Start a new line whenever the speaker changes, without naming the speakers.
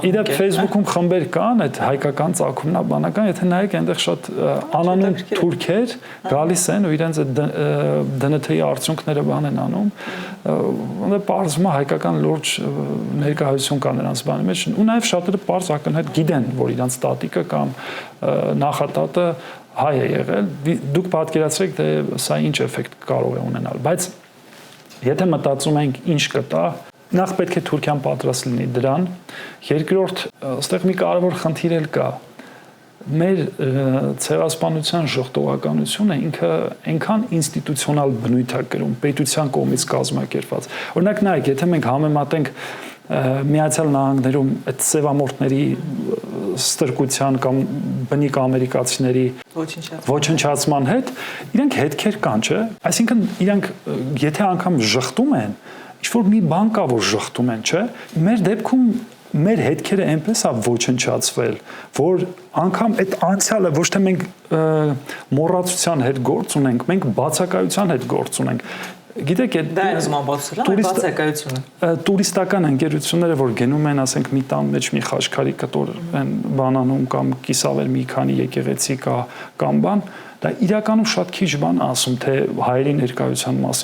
Իդեպ Facebook-ում խմբեր կան, այդ հայկական ծագումնաբանական, եթե նայեք, այնտեղ շատ անանուն թուրքեր գալիս են ու իրենց այդ ԴՆԹ-ի արդյունքները բան են անում, ու պարզվում է հայկական լուրջ ներկայություն կա նրանց բանի մեջ, ու նաև շատերը պարզ ակնհայտ գիտեն, որ իրանց տատիկը կամ նախատատը հայ է եղել, դուք պատկերացրեք, թե սա ինչ էֆեկտ կարող է ունենալ, բայց եթե մտածում ենք ինչ կտա, նախ պետք է Թուրքիան պատրաստ լինի դրան, երկրորդ, այստեղ մի կարևոր խնդիր էլ կա, մեր ցեղասպանության ժողտողականությունը ինքը այնքան ինստիտուցիոնալ բնույթ է կրում, պետության կողմից կազմակերպված, օրինակ նայեք, եթե մենք համեմատենք Միացյալ Նահանգներում այդ սևամորթների ստրկության կամ բնիկ ամերիկացիների ոչնչացման հետ, իրենք հետքեր կան, չէ՞, այսինքն իրենք եթե անգամ ժխտում են, ինչ-որ մի բան կա, որ ժխտում են, չէ՞, մեր դեպքում մեր հետքերը այնպես է ոչնչացվել, որ անգամ այդ անցյալը ոչ թե մենք մոռացության հետ գործ ունենք, մենք բացակայության հետ գործ ունենք։ Գիտեք, տուրիստական ընկերությունները, որ գնում են, ասենք, մի տան մեջ մի խաչքարի կտոր են բանանում կամ կիսավեր մի քանի եկեղեցի կա կամ բան, դա իրականում շատ քիչ բան ասում, թե հայերի ներկայության մասին